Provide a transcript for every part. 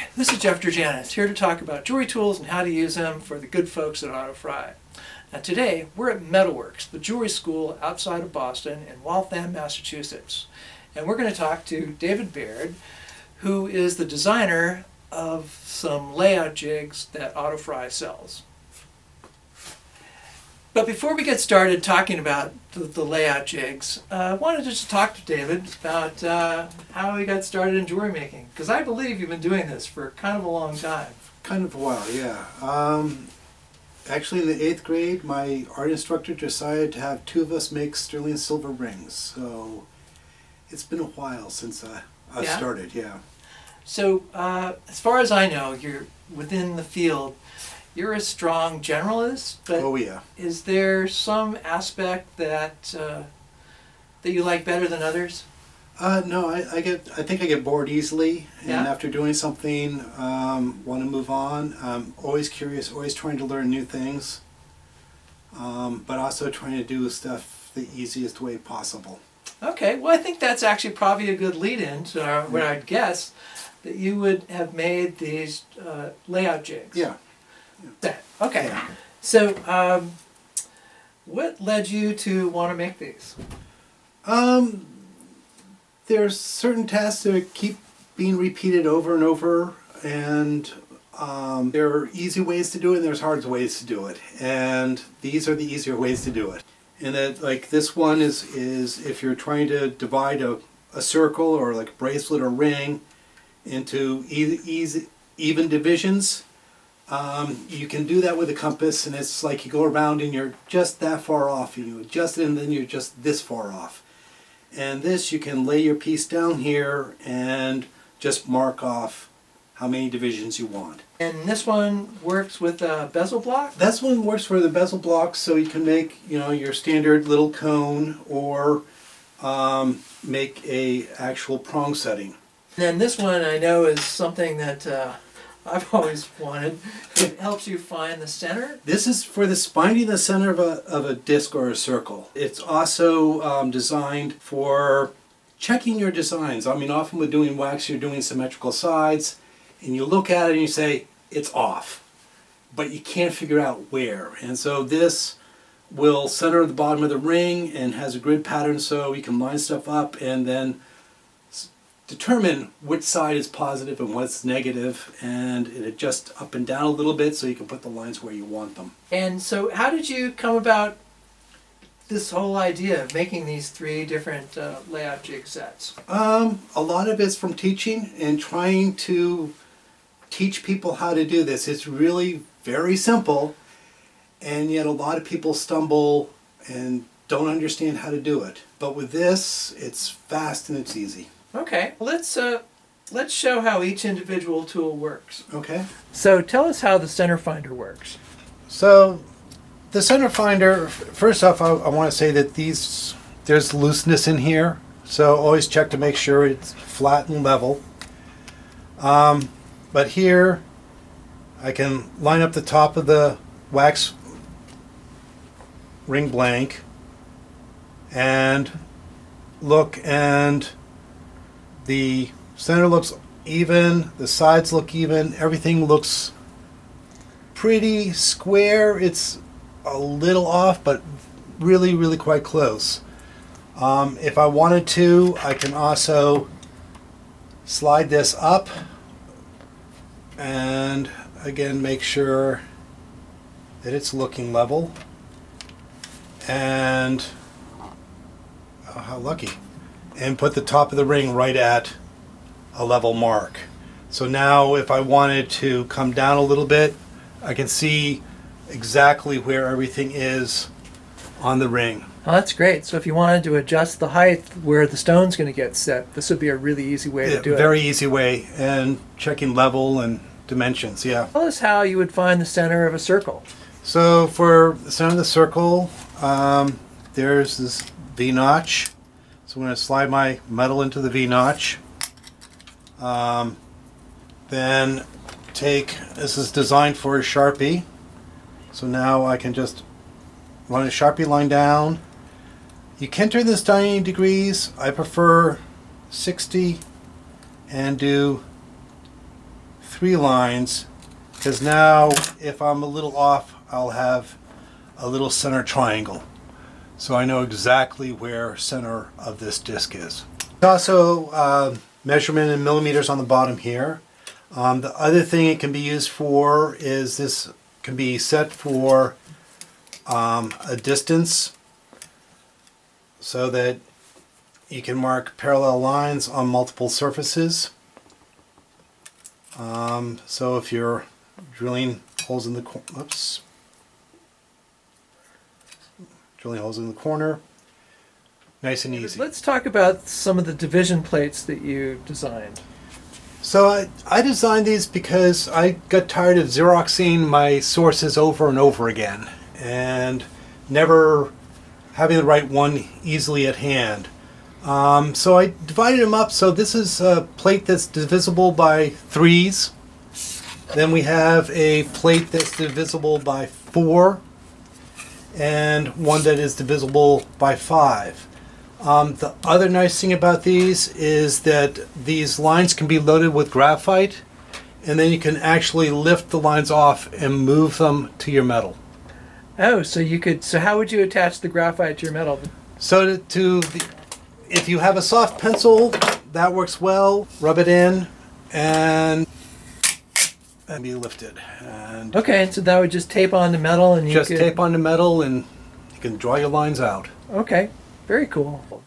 Hi, this is Jeff Georgantes, here to talk about jewelry tools and how to use them for the good folks at AutoFry. Now today, we're at Metalrtz, the jewelry school outside of Boston in Waltham, Massachusetts. And we're going to talk to David Baird, who is the designer of some layout jigs that AutoFry sells. But before we get started talking about the layout jigs, I wanted to just talk to David about how he got started in jewelry making. Because I believe you've been doing this for kind of a long time. Kind of a while, yeah. Actually, in the 8th grade, my art instructor decided to have two of us make sterling silver rings. So it's been a while since I started, yeah. So as far as I know, you're within the field. You're a strong generalist, but oh, yeah. Is there some aspect that that you like better than others? No, I think I get bored easily, and Yeah? after doing something, want to move on. I'm always curious, always trying to learn new things, but also trying to do stuff the easiest way possible. Okay, well I think that's actually probably a good lead-in to what I'd guess, that you would have made these layout jigs. Yeah. Okay, Yeah. so what led you to want to make these? There's certain tasks that keep being repeated over and over, and there are easy ways to do it and there's hard ways to do it, and these are the easier ways to do it. And that, like, this one is if you're trying to divide a circle or like a bracelet or ring into even divisions, you can do that with a compass, and it's like you go around and you're just that far off, and you adjust it and then you're just this far off. And this, you can lay your piece down here and just mark off how many divisions you want. And this one works with a bezel block? This one works for the bezel blocks, so you can make, you know, your standard little cone, or make a actual prong setting. And then this one I know is something that I've always wanted. It helps you find the center. This is for finding the center of a disc or a circle. It's also designed for checking your designs. I mean, often with doing wax, you're doing symmetrical sides, and you look at it and you say, it's off, but you can't figure out where. And so this will center the bottom of the ring and has a grid pattern, so you can line stuff up and then determine which side is positive and what's negative, and it adjusts up and down a little bit so you can put the lines where you want them. And so how did you come about this whole idea of making these three different layout jig sets? A lot of it's from teaching and trying to teach people how to do this. It's really very simple, and yet a lot of people stumble and don't understand how to do it. But with this, it's fast and it's easy. Okay, let's show how each individual tool works. Okay. So tell us how the center finder works. So the center finder, first off, I want to say that there's looseness in here, so always check to make sure it's flat and level. But here I can line up the top of the wax ring blank and look, and the center looks even, the sides look even, everything looks pretty square. It's a little off, but really, really quite close. If I wanted to, I can also slide this up and again make sure that it's looking level. And oh, how lucky. And put the top of the ring right at a level mark. So now if I wanted to come down a little bit, I can see exactly where everything is on the ring. Oh, that's great. So if you wanted to adjust the height where the stone's going to get set, this would be a really easy way to do it. Very easy way, and checking level and dimensions, yeah. Tell us how you would find the center of a circle. So for the center of the circle, there's this V-notch. So I'm going to slide my metal into the V-notch. Then this is designed for a Sharpie. So now I can just run a Sharpie line down. You can turn this 90 degrees. I prefer 60 and do 3 lines, because now if I'm a little off, I'll have a little center triangle. So I know exactly where center of this disc is. Also measurement in millimeters on the bottom here. The other thing it can be used for is this can be set for a distance so that you can mark parallel lines on multiple surfaces. So if you're drilling holes in the corner, nice and easy. Let's talk about some of the division plates that you designed. So I designed these because I got tired of Xeroxing my sources over and over again and never having the right one easily at hand. So I divided them up. So this is a plate that's divisible by 3s. Then we have a plate that's divisible by 4 and one that is divisible by 5. The other nice thing about these is that these lines can be loaded with graphite, and then you can actually lift the lines off and move them to your metal. Oh, so you could. So how would you attach the graphite to your metal? So if you have a soft pencil, that works well. Rub it in and be lifted. And okay, so that would just tape on the metal, and you could tape on the metal, and you can draw your lines out. Okay, very cool.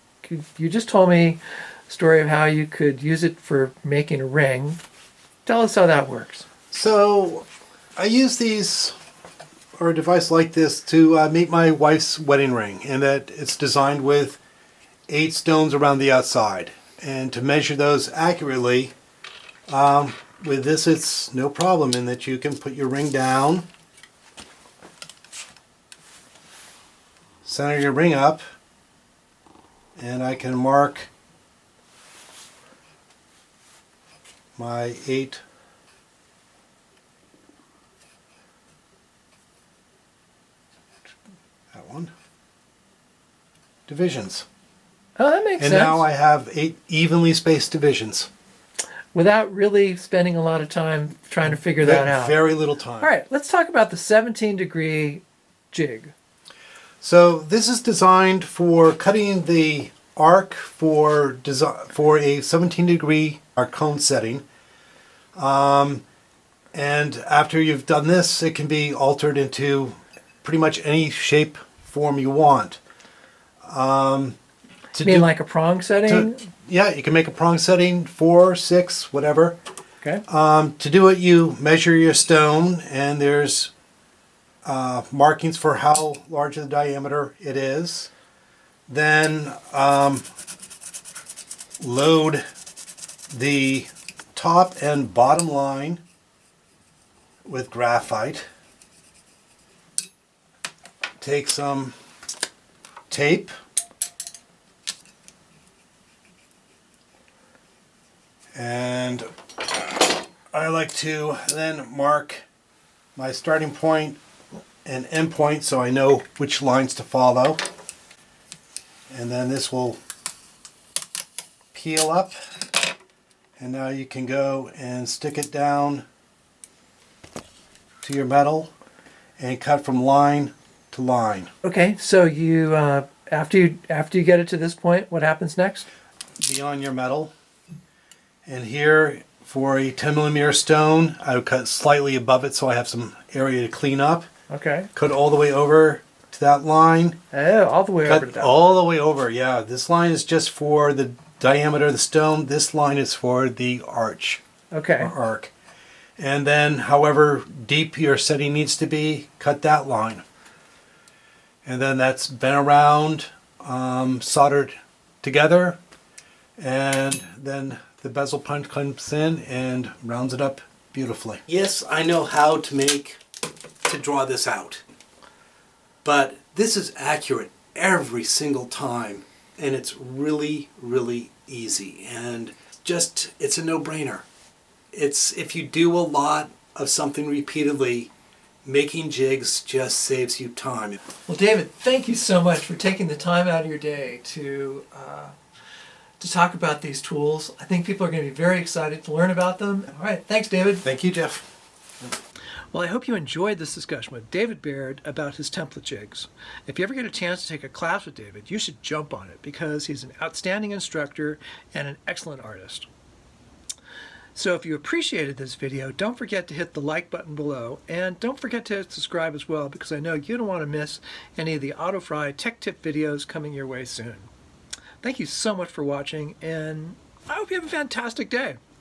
You just told me a story of how you could use it for making a ring. Tell us how that works. So I use these, or a device like this, to make my wife's wedding ring, and that it's designed with 8 stones around the outside. And to measure those accurately, with this it's no problem in that you can put your ring down, center your ring up, and I can mark my 8 divisions. Oh, that makes sense. And now I have 8 evenly spaced divisions. Without really spending a lot of time trying to figure that out. Very little time. All right, let's talk about the 17-degree jig. So this is designed for cutting the arc for a 17-degree arc cone setting. And after you've done this, it can be altered into pretty much any shape, form you want. You mean like a prong setting? Yeah, you can make a prong setting, 4, 6, whatever. Okay. To do it, you measure your stone, and there's markings for how large of the diameter it is. Then load the top and bottom line with graphite. Take some tape. And I like to then mark my starting point and end point so I know which lines to follow. And then this will peel up, and now you can go and stick it down to your metal and cut from line to line. Okay, so you after you get it to this point, what happens next? Be on your metal. And here, for a 10 millimeter stone, I would cut slightly above it so I have some area to clean up. Okay. Cut all the way over to that line. Oh, all the way over to that. All the way over, yeah. This line is just for the diameter of the stone. This line is for the arch. Okay. Or arc. And then, however deep your setting needs to be, cut that line. And then that's bent around, soldered together, and then the bezel punch comes in and rounds it up beautifully. Yes, I know how to draw this out. But this is accurate every single time, and it's really, really easy. And just, it's a no-brainer. It's, if you do a lot of something repeatedly, making jigs just saves you time. Well, David, thank you so much for taking the time out of your day to to talk about these tools. I think people are going to be very excited to learn about them. All right, thanks, David. Thank you, Jeff. Well, I hope you enjoyed this discussion with David Baird about his template jigs. If you ever get a chance to take a class with David, you should jump on it because he's an outstanding instructor and an excellent artist. So if you appreciated this video, don't forget to hit the like button below, and don't forget to subscribe as well, because I know you don't want to miss any of the AutoFry tech tip videos coming your way soon. Thank you so much for watching, and I hope you have a fantastic day.